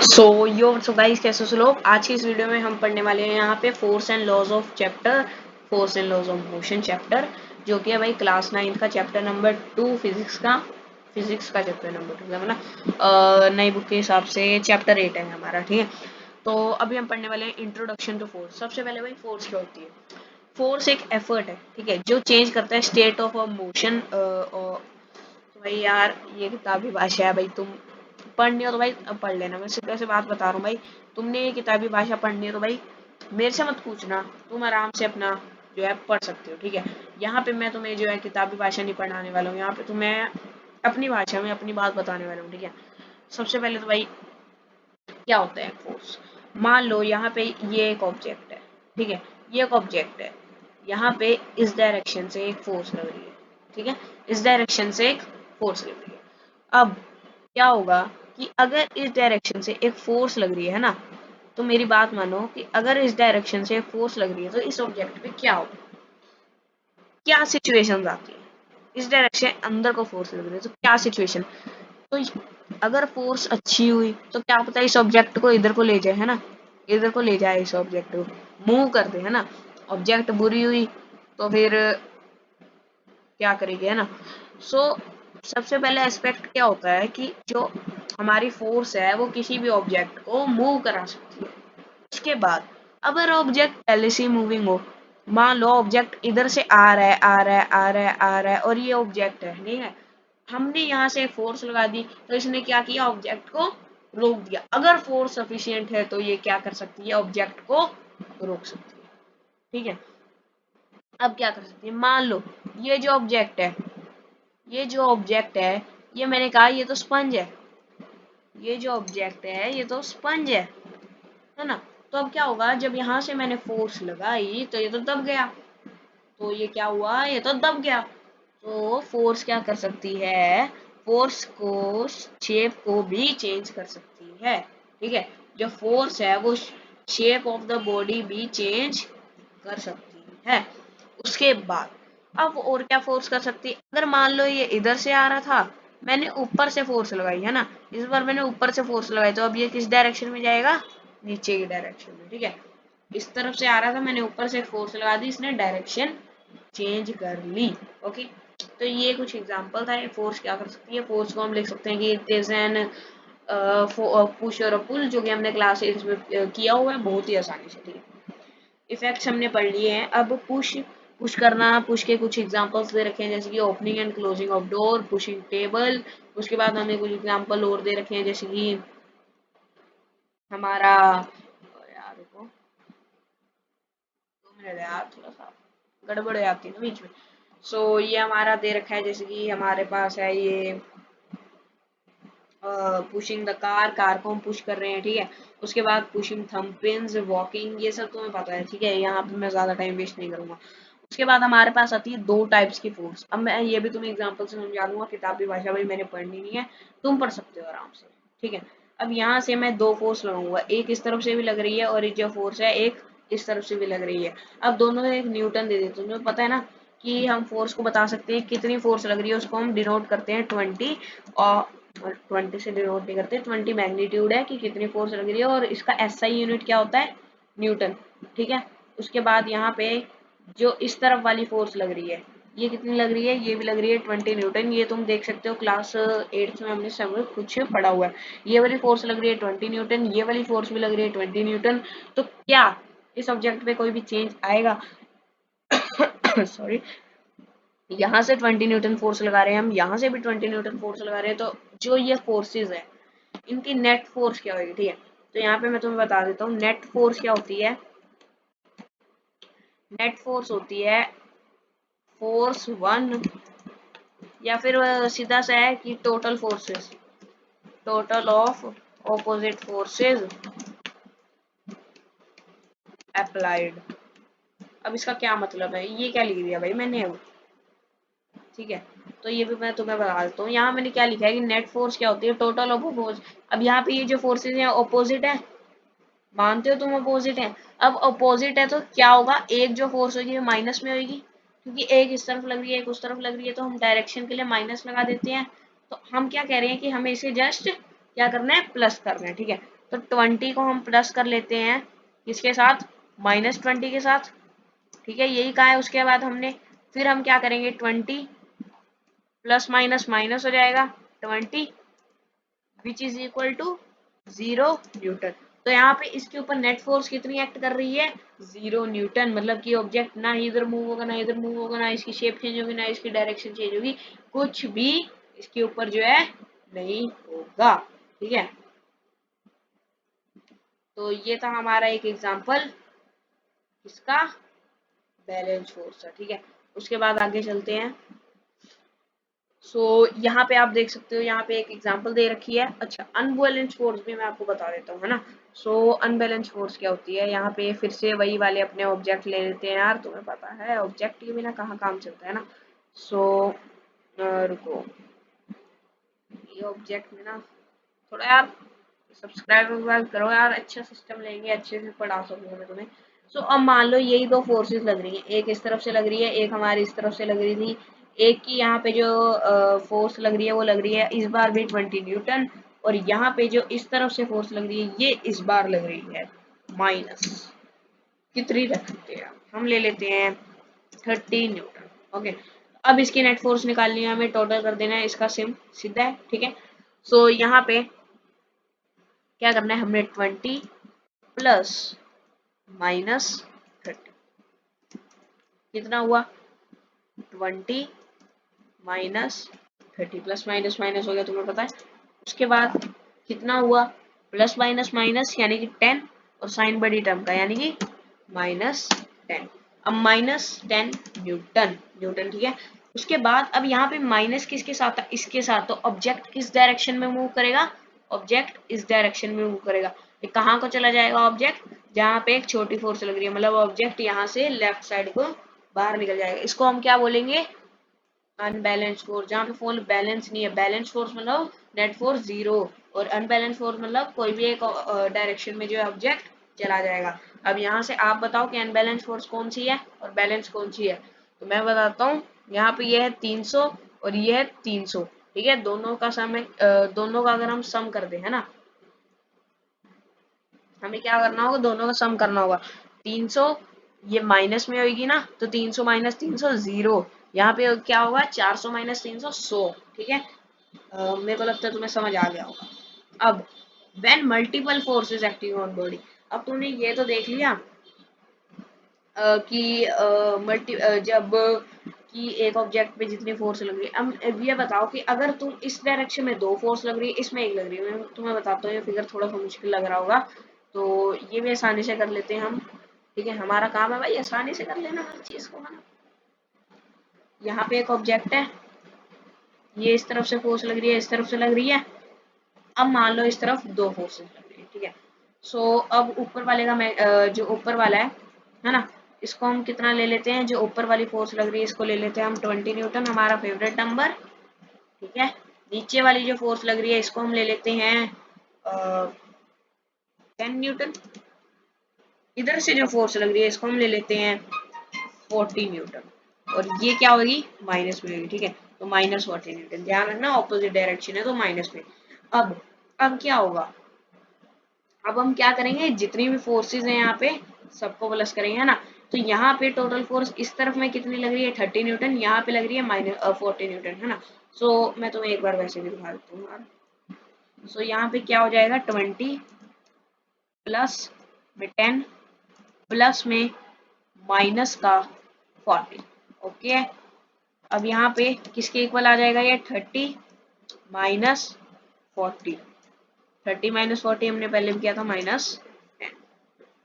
So guys, कैसे हो लोग। आज की इस वीडियो में हम पढ़ने वाले हैं यहाँ पे force and laws of motion chapter, जो कि है भाई क्लास 9 का चैप्टर नंबर 2 फिजिक्स का चैप्टर नंबर 2 है ना। नई बुक के हिसाब से चैप्टर 8 है हमारा, ठीक है। तो अभी हम पढ़ने वाले हैं इंट्रोडक्शन टू फोर्स। सबसे पहले भाई फोर्स क्या होती है। फोर्स एक एफर्ट है, ठीक है, जो चेंज करता है स्टेट ऑफ अ मोशन। तो भाई यार, ये किताबी भाषा है भाई, तुम पढ़नी हो तो भाई अब पढ़ लेना। मैं सीधे से बात बता रहा हूँ भाई, तुमने ये किताबी भाषा पढ़नी है तो भाई मेरे से मत पूछना, तुम आराम से अपना जो है पढ़ सकते हो, ठीक है। यहाँ पे मैं तुम्हें जो है किताबी भाषा नहीं पढ़ाने वाला हूँ, यहाँ पे तुम्हें अपनी भाषा में अपनी बात बताने वाला हूँ, ठीक है। सबसे पहले तो भाई क्या होता है फोर्स। मान लो यहाँ पे ये एक ऑब्जेक्ट है, ठीक है, ये एक ऑब्जेक्ट है। यहाँ पे इस डायरेक्शन से एक फोर्स लग रही है, ठीक है, इस डायरेक्शन से एक फोर्स लग रही है। अब क्या होगा कि अगर इस डायरेक्शन से एक फोर्स लग रही है ना, तो मेरी बात मानो कि अगर इस डायरेक्शन से एक फोर्स लग रही है तो इस ऑब्जेक्ट पे क्या होगा, क्या सिचुएशन आती है। इस डायरेक्शन अंदर को फोर्स लग रही है तो क्या सिचुएशन। तो अगर फोर्स अच्छी हुई तो क्या पता इस ऑब्जेक्ट को इधर को ले जाए, है ना, इधर को ले जाए, इस ऑब्जेक्ट को मूव कर दे, है ना। ऑब्जेक्ट बुरी हुई तो फिर क्या करेगी, है ना। सबसे पहले एस्पेक्ट क्या होता है कि जो हमारी फोर्स है वो किसी भी ऑब्जेक्ट को मूव करा सकती है। उसके बाद अगर ऑब्जेक्ट पहले से मूविंग हो, मान लो ऑब्जेक्ट इधर से आ रहा है आ रहा है आ रहा है आ रहा है और ये ऑब्जेक्ट है, ठीक है, हमने यहाँ से फोर्स लगा दी तो इसने क्या किया, ऑब्जेक्ट को रोक दिया। अगर फोर्स सफिशिएंट है तो ये क्या कर सकती है, ऑब्जेक्ट को रोक सकती है, ठीक है। अब क्या कर सकती है, मान लो ये जो ऑब्जेक्ट है, ये मैंने कहा ये तो स्पंज है, ये जो ऑब्जेक्ट है ये तो स्पंज है ना। तो अब क्या होगा, जब यहाँ से मैंने फोर्स लगाई तो ये तो दब गया, तो ये क्या हुआ, ये तो दब गया। तो फोर्स क्या कर सकती है, फोर्स को शेप को भी चेंज कर सकती है, ठीक है। जो फोर्स है वो शेप ऑफ द बॉडी भी चेंज कर सकती है। उसके बाद अब और क्या फोर्स कर सकती है, अगर मान लो ये इधर से आ रहा था, मैंने ऊपर से फोर्स लगाई, है ना, इस बार मैंने ऊपर से फोर्स लगाई तो अब ये किस डायरेक्शन में जाएगा, नीचे की डायरेक्शन में, ठीक है। इस तरफ से आ रहा था, मैंने ऊपर से फोर्स लगा दी, इसने डायरेक्शन चेंज कर ली। ओके, तो ये कुछ एग्जांपल था फोर्स क्या कर सकती है। फोर्स को हम लिख सकते हैं कि इट इज एन पुश और पुल, जो कि हमने क्लास 8 में किया हुआ है बहुत ही आसानी से, ठीक है। इफेक्ट्स हमने पढ़ लिए हैं। अब पुश करना, पुश के कुछ एग्जांपल्स दे रखे हैं, जैसे कि opening and closing of door, pushing table. उसके बाद हमें कुछ एग्जांपल और दे रखे हैं, जैसे कि हमारा यार रुको 2 मिनट यार, थोड़ा सा गड़बड़ हो जाती है ना बीच में। ये हमारा दे रखा है, जैसे कि हमारे पास है ये पुशिंग द कार को हम पुश कर रहे हैं, ठीक है। उसके बाद पुशिंग थंबप्रिंट्स, वॉकिंग, ये सब तुम्हें पता है, ठीक है, यहाँ पे मैं ज्यादा टाइम वेस्ट नहीं करूंगा। उसके बाद हमारे पास आती है 2 टाइप्स की फोर्स। अब मैं ये भी तुम्हें एग्जांपल से समझा दूंगा, किताबी भाषा भाई मैंने पढ़नी नहीं है, तुम पढ़ सकते हो आराम से, ठीक है। अब यहाँ से मैं 2 फोर्स लगाऊंगा, एक इस तरफ से भी लग रही है और जो फोर्स है एक इस तरफ से भी लग रही है। अब दोनों में एक न्यूटन दे देते, तुम्हें पता है ना कि हम फोर्स को बता सकते हैं कितनी फोर्स लग रही है, उसको हम डिनोट करते हैं 20, और 20 से डिनोट नहीं करते, 20 मैग्नीट्यूड है कि कितनी फोर्स लग रही है, और इसका एसआई यूनिट क्या होता है, न्यूटन, ठीक है। उसके बाद यहाँ पे जो इस तरफ वाली फोर्स लग रही है, ये कितनी लग रही है, ये भी लग रही है 20 न्यूटन। ये तुम देख सकते हो क्लास 8 में हमने सब कुछ पढ़ा हुआ है। ये वाली फोर्स लग रही है 20 न्यूटन, ये वाली फोर्स भी लग रही है 20 न्यूटन। तो क्या इस ऑब्जेक्ट पे कोई भी चेंज आएगा सॉरी, यहाँ से 20 न्यूटन फोर्स लगा रहे हैं हम, यहाँ से भी 20 न्यूटन फोर्स लगा रहे हैं, तो जो ये फोर्सेज है इनकी नेट फोर्स क्या होगी, ठीक है। तो यहाँ पे मैं तुम्हें बता देता हूँ नेट फोर्स क्या होती है। नेट फोर्स होती है फोर्स 1, या फिर सीधा सा है कि total forces, total of opposite forces applied. अब इसका क्या मतलब है, ये क्या लिख दिया भाई मैंने अब, ठीक है। तो ये भी मैं तुम्हें बता देता हूँ, यहाँ मैंने क्या लिखा है कि नेट फोर्स क्या होती है, टोटल ऑफ अपोज। अब यहाँ पे ये जो फोर्सेज हैं ऑपोजिट है, मानते हो तुम अपोजिट है। अब अपोजिट है तो क्या होगा, एक जो फोर्स होगी माइनस में होगी, क्योंकि एक इस तरफ लग रही है एक उस तरफ लग रही है, तो हम डायरेक्शन के लिए माइनस लगा देते हैं। तो हम क्या कह रहे हैं कि हमें इसे जस्ट क्या करना है, प्लस करना है, ठीक है। तो 20 को हम प्लस कर लेते हैं किसके साथ, -20 के साथ, ठीक है, यही कहा है। उसके बाद हमने फिर हम क्या करेंगे, 20 प्लस माइनस माइनस हो जाएगा 20 which is equal to 0 newton. तो यहाँ पे इसके ऊपर नेट फोर्स कितनी एक्ट कर रही है, 0 न्यूटन। मतलब कि ऑब्जेक्ट ना इधर मूव होगा, ना इधर मूव होगा, ना इसकी शेप चेंज होगी, ना इसकी डायरेक्शन चेंज होगी, कुछ भी इसके ऊपर जो है नहीं होगा, ठीक है। तो ये था हमारा एक एग्जांपल इसका बैलेंस फोर्स था, ठीक है। उसके बाद आगे चलते हैं। यहाँ पे आप देख सकते हो, यहाँ पे एक एग्जांपल दे रखी है। अच्छा, अनबैलेंस फोर्स भी मैं आपको बता देता हूँ, है ना। अनबैलेंस फोर्स क्या होती है, यहाँ पे फिर से वही वाले अपने ऑब्जेक्ट ले लेते हैं यार, तुम्हें पता है ऑब्जेक्ट के बिना कहाँ काम चलता है ना। रुको, ये ऑब्जेक्ट में ना थोड़ा यार सब्सक्राइब करो यार, अच्छा सिस्टम लेंगे, अच्छे से पढ़ा सकूंगा मैं तुम्हें। अब मान लो यही दो फोर्सेस लग रही है, एक इस तरफ से लग रही है, एक हमारी इस तरफ से लग रही थी। एक की यहाँ पे जो फोर्स लग रही है वो लग रही है इस बार भी 20 न्यूटन, और यहाँ पे जो इस तरफ से फोर्स लग रही है ये इस बार लग रही है माइनस कितनी रख सकते हैं, हम ले लेते हैं 30 न्यूटन। ओके, अब इसकी नेट फोर्स निकालनी है हमें, टोटल कर देना है इसका सिम सीधा है, ठीक है। यहाँ पे क्या करना है, हमने 20 प्लस -30 कितना हुआ, 20 -30 प्लस माइनस माइनस हो गया, तुम्हें पता है। उसके बाद कितना हुआ, प्लस माइनस माइनस यानी कि 10, और साइन बड़ी टर्म का यानी कि -10। अब -10 न्यूटन, न्यूटन, ठीक है। उसके बाद अब यहाँ पे माइनस किसके साथ था, इसके साथ। तो ऑब्जेक्ट किस डायरेक्शन में मूव करेगा, ऑब्जेक्ट इस डायरेक्शन में मूव करेगा। ये कहाँ को चला जाएगा ऑब्जेक्ट, जहाँ पे एक छोटी फोर्स लग रही है, मतलब ऑब्जेक्ट यहाँ से लेफ्ट साइड को बाहर निकल जाएगा। इसको हम क्या बोलेंगे, अनबैलेंस फोर्स। जहाँ पे फोर्स बैलेंस नहीं है, बैलेंस फोर्स मतलब नेट फोर्स 0, और अनबैलेंस फोर्स मतलब कोई भी एक डायरेक्शन में जो है ऑब्जेक्ट चला जाएगा। अब यहाँ से आप बताओ कि अनबैलेंस फोर्स कौन सी है और बैलेंस कौन सी है। तो मैं बताता हूँ, यहाँ पे ये है 300 और ये है 300, ठीक है। दोनों का सम दोनों का अगर हम सम कर दे, है ना, हमें क्या करना होगा, दोनों का सम करना होगा। 300 ये माइनस में होगी ना, तो 300 माइनस 300 0, यहाँ पे क्या होगा, 400 माइनस 300 100, ठीक है। मेरे को लगता है तुम्हें समझ आ गया होगा। अब when multiple forces acting on body, अब तुमने ये तो देख लिया कि जब कि एक ऑब्जेक्ट पे जितनी फोर्स लग रही है। अब ये बताओ कि अगर तुम इस डायरेक्शन में 2 फोर्स लग रही है, इसमें एक लग रही है। मैं तुम्हें बताता हूँ, ये फिगर थोड़ा सा मुश्किल लग रहा होगा, तो ये भी आसानी से कर लेते हैं हम, ठीक है। हमारा काम है भाई आसानी से कर लेना हर चीज को, है ना। यहाँ पे एक ऑब्जेक्ट है, ये इस तरफ से फोर्स लग रही है, इस तरफ से लग रही है। अब मान लो इस तरफ 2 फोर्सेस लग रही है, ठीक है। अब ऊपर वाले का मैं जो ऊपर वाला है ना, इसको हम कितना ले लेते हैं, जो ऊपर वाली फोर्स लग रही है इसको ले लेते हैं हम 20 न्यूटन, हमारा फेवरेट नंबर, ठीक है। नीचे वाली जो फोर्स लग रही है इसको हम ले लेते हैं 10 न्यूटन। इधर से जो फोर्स लग रही है इसको हम ले लेते हैं 40 न्यूटन, और ये क्या होगी, माइनस में होगी, ठीक है। तो -40 न्यूटन, ध्यान रखना ऑपोजिट डायरेक्शन है तो माइनस में। अब क्या होगा, अब हम क्या करेंगे, जितनी भी फोर्सेस हैं यहाँ पे सबको प्लस करेंगे, है ना। तो यहाँ पे टोटल फोर्स इस तरफ में कितनी लग रही है, 30 न्यूटन, यहाँ पे लग रही है -40 न्यूटन, है ना। मैं तुम्हें एक बार वैसे भी दिखा देता हूँ यार। यहाँ पे क्या हो जाएगा, 20 प्लस में 10 प्लस में माइनस का 40, ओके। अब यहाँ पे किसके इक्वल आ जाएगा, ये 30 माइनस 40, 30 माइनस 40 हमने पहले भी किया था -10।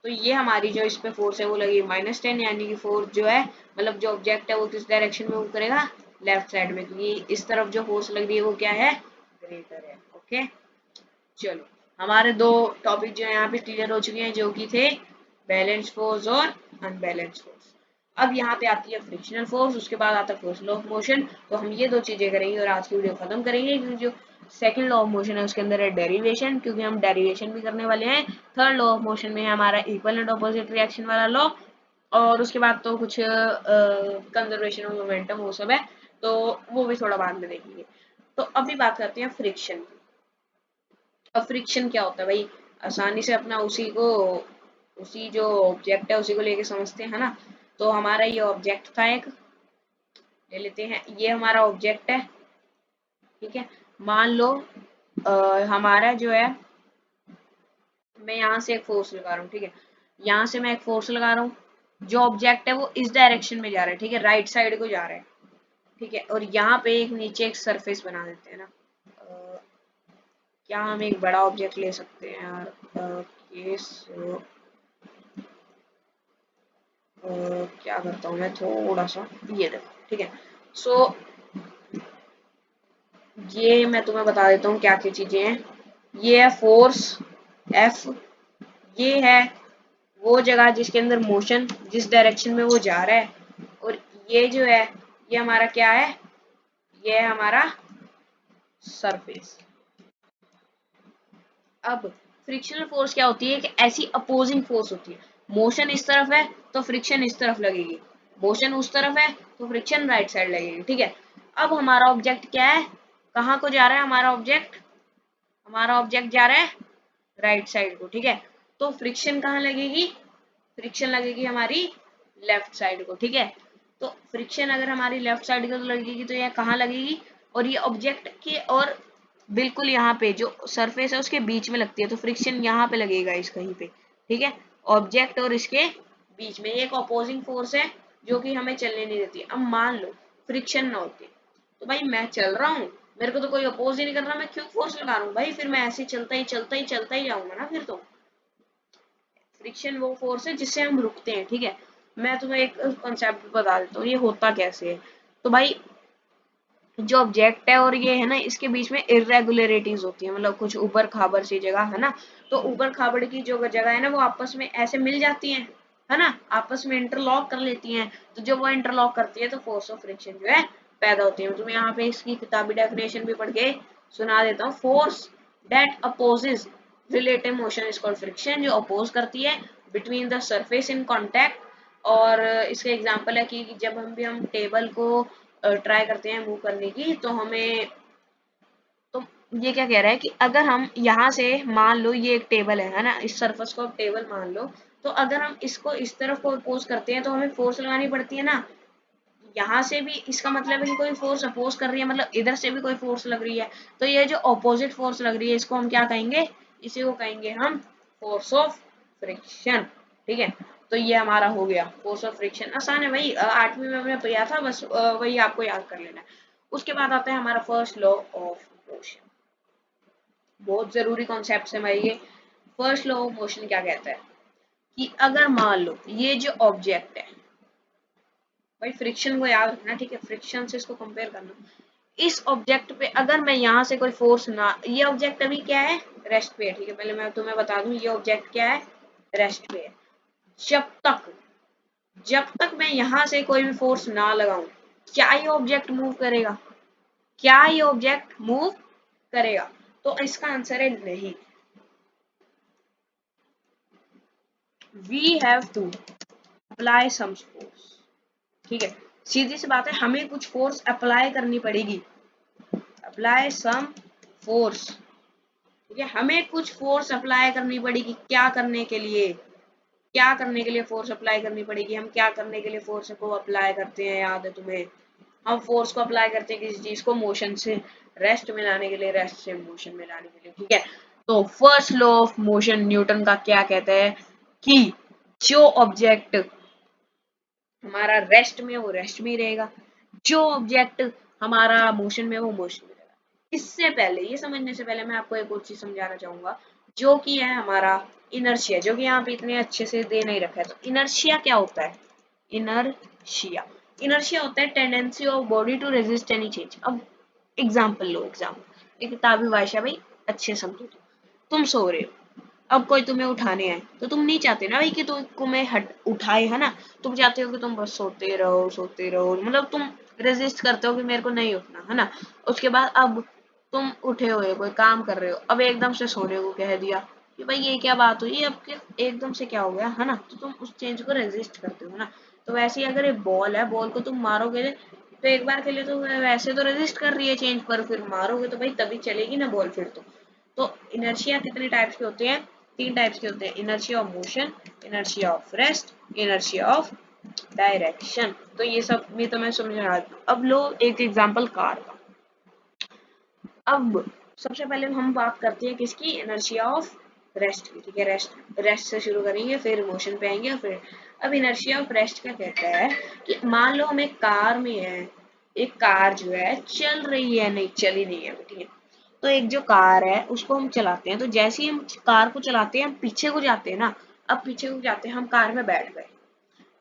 तो ये हमारी जो इस पे फोर्स है वो लगी -10, यानी कि फोर्स जो है, मतलब जो ऑब्जेक्ट है वो किस डायरेक्शन में मूव करेगा, लेफ्ट साइड में, क्योंकि इस तरफ जो फोर्स लग रही है वो क्या है, ग्रेटर है, ओके। चलो, हमारे दो टॉपिक जो है यहाँ पे क्लियर हो चुके हैं, जो कि थे बैलेंस फोर्स और अनबैलेंस फोर्स। अब यहाँ पे आती है फ्रिक्शनल फोर्स, उसके बाद आता है फोर्स लॉ ऑफ मोशन। तो हम ये दो चीजें करेंगे और आज की वीडियो खत्म करेंगे, क्योंकि जो सेकंड लॉ ऑफ मोशन है उसके अंदर है डेरिवेशन, क्योंकि हम डेरिवेशन भी करने वाले हैं। थर्ड लॉ ऑफ मोशन में है हमारा इक्वल एंड ऑपोजिट रिएक्शन वाला लॉ, और उसके बाद तो कुछ कंजर्वेशन ऑफ मोमेंटम वो सब है, तो वो भी थोड़ा बाद में देखेंगे। तो अभी बात करते हैं फ्रिक्शन की। अब फ्रिक्शन क्या होता है भाई, आसानी से अपना उसी जो ऑब्जेक्ट है उसी को लेके समझते हैं, है ना। तो हमारा ये ऑब्जेक्ट था एक, ले लेते हैं, ये हमारा ऑब्जेक्ट है, ठीक है। मान लो हमारा जो है, मैं यहाँ से एक फोर्स लगा रहा हूँ, ठीक है, यहाँ से मैं एक फोर्स लगा रहा हूँ, जो ऑब्जेक्ट है वो इस डायरेक्शन में जा रहा है, ठीक है, राइट साइड को जा रहा है, ठीक है। और यहाँ पे एक नीचे एक सरफेस बना देते हैं ना। क्या हम एक बड़ा ऑब्जेक्ट ले सकते हैं यार, केस क्या करता हूँ मैं, थोड़ा सा ये देखो, ठीक है। सो ये मैं तुम्हें बता देता हूँ क्या क्या चीजें हैं। ये है फोर्स एफ, ये है वो जगह जिसके अंदर मोशन, जिस डायरेक्शन में वो जा रहा है, और ये जो है ये हमारा क्या है, ये है हमारा सरफेस। अब फ्रिक्शनल फोर्स क्या होती है, कि ऐसी अपोजिंग फोर्स होती है, मोशन इस तरफ है तो फ्रिक्शन इस तरफ लगेगी, मोशन उस तरफ है तो फ्रिक्शन राइट साइड लगेगी, ठीक है। अब हमारा ऑब्जेक्ट क्या है, कहाँ को जा रहा है हमारा ऑब्जेक्ट जा रहा है राइट साइड को, ठीक है। तो फ्रिक्शन कहाँ लगेगी, फ्रिक्शन लगेगी हमारी लेफ्ट साइड को, ठीक है। तो फ्रिक्शन अगर हमारी लेफ्ट साइड को लगेगी तो यह कहाँ लगेगी, और ये ऑब्जेक्ट के और बिल्कुल यहाँ पे जो सरफेस है उसके बीच में लगती है, तो फ्रिक्शन यहाँ पे लगेगा इस कहीं पे, ठीक है। ऑब्जेक्ट और इसके बीच में एक अपोजिंग फोर्स है जो कि हमें चलने नहीं देती। अब मान लो फ्रिक्शन ना होती तो भाई मैं चल रहा हूँ, मेरे को तो कोई अपोज ही नहीं कर रहा, मैं क्यों फोर्स लगा रहा हूँ भाई, फिर मैं ऐसे चलता ही जाऊंगा ना फिर तो। फ्रिक्शन वो फोर्स है जिससे हम रुकते हैं, ठीक है। मैं तुम्हें एक कॉन्सेप्ट बता देता हूँ ये होता कैसे है। तो भाई जो ऑब्जेक्ट है और ये है ना, इसके बीच में इरेगुलरिटीज होती है, मतलब कुछ ऊपर खाबर सी जगह है ना। तो ऊपर खाबड़ की जो जगह है ना वो आपस में ऐसे मिल जाती है ना, आपस में इंटरलॉक कर लेती हैं। तो जब वो इंटरलॉक करती है तो फोर्स ऑफ फ्रिक्शन जो है पैदा होती है। तुम्हें यहाँ पे इसकी किताबी डेफिनेशन भी पढ़ के सुना देता हूँ। Force that opposes relative motion is called friction, जो अपोज करती है between the surface in contact. और इसका एग्जांपल है कि जब हम टेबल को ट्राई करते हैं मूव करने की, तो हमें, तो ये क्या कह रहा है कि अगर हम यहाँ से मान लो ये एक टेबल है ना, इस सरफेस को टेबल मान लो, तो अगर हम इसको इस तरफ को अपोज करते हैं तो हमें फोर्स लगानी पड़ती है ना। यहाँ से भी इसका मतलब है कि कोई फोर्स अपोज कर रही है, मतलब इधर से भी कोई फोर्स लग रही है। तो ये जो अपोजिट फोर्स लग रही है इसको हम क्या कहेंगे, इसी को कहेंगे हम फोर्स ऑफ फ्रिक्शन, ठीक है। तो ये हमारा हो गया फोर्स ऑफ फ्रिक्शन। आसान है भाई, 8वीं में हमने पढ़ा था, बस वही आपको याद कर लेना है। उसके बाद आता है हमारा फर्स्ट लॉ ऑफ मोशन, बहुत जरूरी कॉन्सेप्ट है भाई ये। फर्स्ट लॉ ऑफ मोशन क्या कहता है कि अगर मान लो ये जो ऑब्जेक्ट है, भाई फ्रिक्शन को याद रखना, ठीक है, फ्रिक्शन से इसको कंपेयर करना। इस ऑब्जेक्ट पे अगर मैं यहाँ से कोई फोर्स ना, ये ऑब्जेक्ट अभी क्या है, रेस्ट पे है, ठीक है। पहले मैं तुम्हें बता दूं ये ऑब्जेक्ट क्या है, रेस्ट पे है। जब तक जब तक मैं यहाँ से कोई भी फोर्स ना लगाऊं, क्या ये ऑब्जेक्ट मूव करेगा, क्या ये ऑब्जेक्ट मूव करेगा? तो इसका आंसर है नहीं। We have to apply some force, ठीक है, सीधी सी बात है, हमें कुछ फोर्स अप्लाई करनी पड़ेगी, अप्लाई सम फोर्स, ठीक है। हमें कुछ फोर्स अप्लाई करनी पड़ेगी, क्या करने के लिए, क्या करने के लिए फोर्स अप्लाई करनी पड़ेगी, हम क्या करने के लिए फोर्स को अप्लाई करते हैं, याद है तुम्हें, हम फोर्स को अप्लाई करते हैं किसी चीज को मोशन से रेस्ट में लाने के लिए, रेस्ट से मोशन में लाने के लिए, ठीक है। तो first law of motion Newton का क्या कहता है कि जो ऑब्जेक्ट हमारा रेस्ट में वो रेस्ट में ही रहेगा, जो ऑब्जेक्ट हमारा मोशन में वो मोशन में रहेगा। इससे पहले, ये समझने से पहले मैं आपको एक और चीज समझाना चाहूंगा, जो कि है हमारा इनर्शिया, जो कि यहाँ पे इतने अच्छे से दे नहीं रखा है। तो इनर्शिया क्या होता है, इनर्शिया इनर्शिया होता है tendency of body to resist any change. अब एग्जाम्पल लो, एग्जाम्पल एक किताबी भाषा भाई, अच्छे समझो। तुम सो रहे हो, अब कोई तुम्हें उठाने आए तो तुम नहीं चाहते ना भाई कि तुमको मैं हट उठाए, है ना। तुम चाहते हो कि तुम बस सोते रहो, मतलब तुम रेजिस्ट करते हो कि मेरे को नहीं उठना, है ना। उसके बाद अब तुम उठे हुए कोई काम कर रहे हो, अब एकदम से सोने को कह दिया कि भाई ये क्या बात हुई, अब एकदम से क्या हो गया, है ना। तो तुम उस चेंज को रेजिस्ट करते हो ना। तो वैसे ही अगर ये बॉल है, बॉल को तुम मारोगे तो एक बार के लिए तो वैसे तो रेजिस्ट कर रही है चेंज पर, फिर मारोगे तो भाई तभी चलेगी ना बॉल फिर तो। इनर्शिया कितने टाइप्स के होते हैं, तीन टाइप्स के होते हैं, inertia of motion, inertia of rest, inertia of direction. तो ये सब भी तो मैं समझ रहा था। अब लो एक एग्जांपल कार का। अब सबसे पहले हम बात करते हैं किसकी, इनर्शिया ऑफ रेस्ट की, ठीक है। रेस्ट से शुरू करेंगे, फिर मोशन पे आएंगे, फिर अब इनर्शिया ऑफ रेस्ट क्या कहता है कि मान लो हम एक कार में है, एक कार जो है चल रही है, नहीं चली नहीं है, ठीक है। तो एक जो कार है उसको हम चलाते हैं, तो जैसे ही हम कार को चलाते हैं हम पीछे को जाते हैं ना, अब पीछे को जाते हैं हम कार में बैठ गए।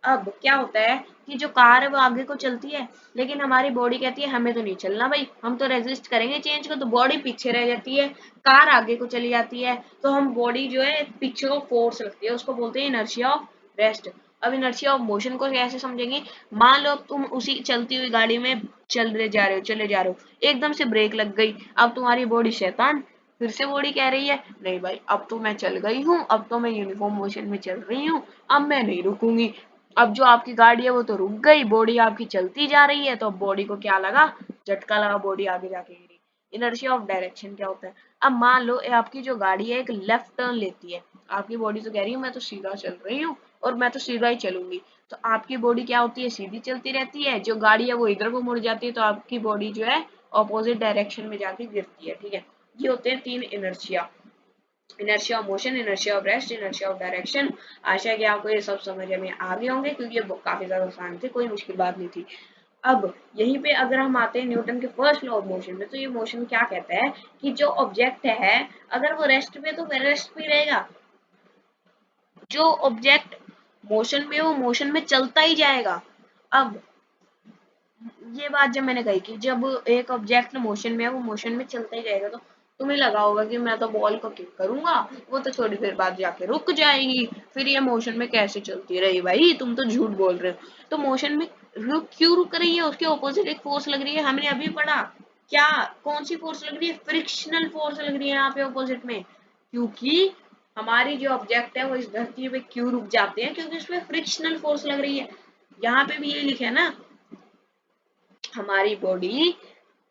अब क्या होता है कि जो कार है वो आगे को चलती है, लेकिन हमारी बॉडी कहती है हमें तो नहीं चलना भाई, हम तो रेजिस्ट करेंगे चेंज को, तो बॉडी पीछे रह जाती है, कार आगे को चली जाती है, तो हम बॉडी जो है पीछे को फोर्स लगती है, उसको बोलते हैं इनर्शिया ऑफ रेस्ट। अब इनर्शिया ऑफ मोशन को कैसे समझेंगे, मान लो तुम उसी चलती हुई गाड़ी में चले जा रहे हो, एकदम से ब्रेक लग गई, अब तुम्हारी बॉडी शैतान, फिर से बॉडी कह रही है नहीं भाई अब तो मैं चल गई हूँ, अब तो मैं यूनिफॉर्म मोशन में चल रही हूँ, अब मैं नहीं रुकूंगी। अब जो आपकी गाड़ी है वो तो रुक गई, बॉडी आपकी चलती जा रही है, तो बॉडी को क्या लगा, झटका लगा, बॉडी आगे जाके गिरी। इनर्शिया ऑफ डायरेक्शन क्या होता है, अब मान लो आपकी जो गाड़ी है एक लेफ्ट टर्न लेती है, आपकी बॉडी तो कह रही है मैं तो सीधा चल रही हूँ और मैं तो सीधा ही चलूंगी, तो आपकी बॉडी क्या होती है, सीधी चलती रहती है, जो गाड़ी है वो इधर को मुड़ जाती है, तो आपकी बॉडी जो है ऑपोजिट डायरेक्शन में जाके गिरती है, ठीक है। ये होते हैं तीन inertia, inertia of motion, inertia of rest, inertia of direction. आशा है कि आपको ये सब समझ में आ गए होंगे, क्योंकि ये काफी ज्यादा आसान थे, कोई मुश्किल बात नहीं थी। अब यहीं पे अगर हम आते हैं न्यूटन के फर्स्ट लॉ ऑफ मोशन में, तो ये मोशन क्या कहता है कि जो ऑब्जेक्ट है अगर वो रेस्ट पे तो रेस्ट पे रहेगा, जो ऑब्जेक्ट मोशन में वो मोशन में चलता ही जाएगा। अब ये बात जब मैंने कही कि जब एक ऑब्जेक्ट मोशन में है वो मोशन में चलता ही जाएगा, तो तुम्हें लगा होगा कि मैं तो बॉल को किक करूंगा वो तो थोड़ी देर बाद जाके रुक जाएगी, फिर ये मोशन में कैसे चलती रही, भाई तुम तो झूठ बोल रहे हो। तो मोशन में क्यों रुक रही है, उसके ऑपोजिट एक फोर्स लग रही है, हमने अभी पढ़ा। क्या, कौन सी फोर्स लग रही है, फ्रिक्शनल फोर्स लग रही है यहाँ पे ऑपोजिट में, क्योंकि हमारी जो ऑब्जेक्ट है वो इस धरती पे क्यों रुक जाते हैं, क्योंकि उसमें फ्रिक्शनल फोर्स लग रही है। यहाँ पे भी ये लिखा है ना, हमारी बॉडी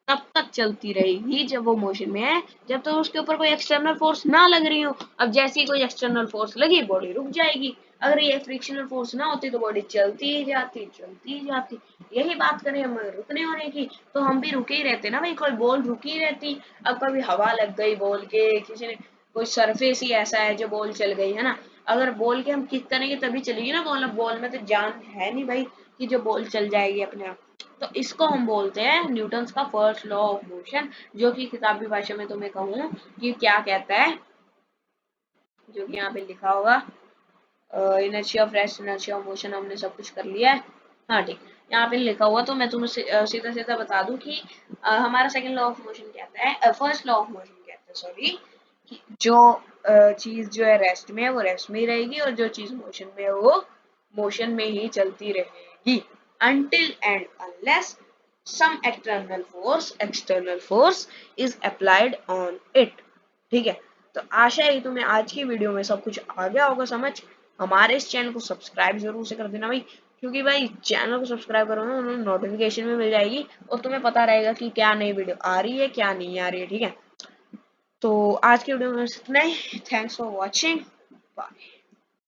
तब तक चलती रहेगी जब वो मोशन में है, जब तक तो उसके ऊपर कोई एक्सटर्नल फोर्स ना लग रही हो। अब जैसे ही कोई एक्सटर्नल फोर्स लगी बॉडी रुक जाएगी, अगर ये फ्रिक्शनल फोर्स ना होती तो बॉडी चलती ही जाती। यही बात करें हम रुकने होने की, तो हम भी रुके ही रहते ना भाई, कोई बॉल रुकी ही रहती। अब कभी हवा लग गई बॉल के, किसी ने कोई सरफेस ही ऐसा है जो बॉल चल गई है ना, अगर बॉल के हम किक करेंगे तभी चलेगी ना बॉल, अब बॉल में तो जान है नहीं भाई कि जो बॉल चल जाएगी अपने आप। तो इसको हम बोलते हैं न्यूटन का फर्स्ट लॉ ऑफ मोशन, जो कि किताबी भाषा में तुम्हें कहूँ कि क्या कहता है, जो कि यहाँ पे लिखा होगा, inertia of rest, inertia of motion, हमने सब कुछ कर लिया है। हाँ ठीक, यहाँ पे लिखा हुआ, तो मैं तुम्हें सीधा सीधा बता दूं कि हमारा सेकंड लॉ ऑफ मोशन कहता है, फर्स्ट लॉ ऑफ मोशन कहता है सॉरी, कि जो चीज जो है रेस्ट में है वो रेस्ट में ही रहेगी, और जो चीज मोशन में है वो मोशन में ही चलती रहेगी, until and unless some external force is applied on it, ठीक है। तो आशा है तुम्हें आज की वीडियो में सब कुछ आ गया होगा समझ। हमारे इस चैनल को सब्सक्राइब जरूर से कर देना भाई, क्योंकि भाई चैनल को सब्सक्राइब करो ना, उन्हें नोटिफिकेशन में मिल जाएगी और तुम्हें पता रहेगा कि क्या नई वीडियो आ रही है क्या नहीं आ रही है, ठीक है। तो आज की वीडियो में इतना ही, थैंक्स फॉर वॉचिंग, बाय।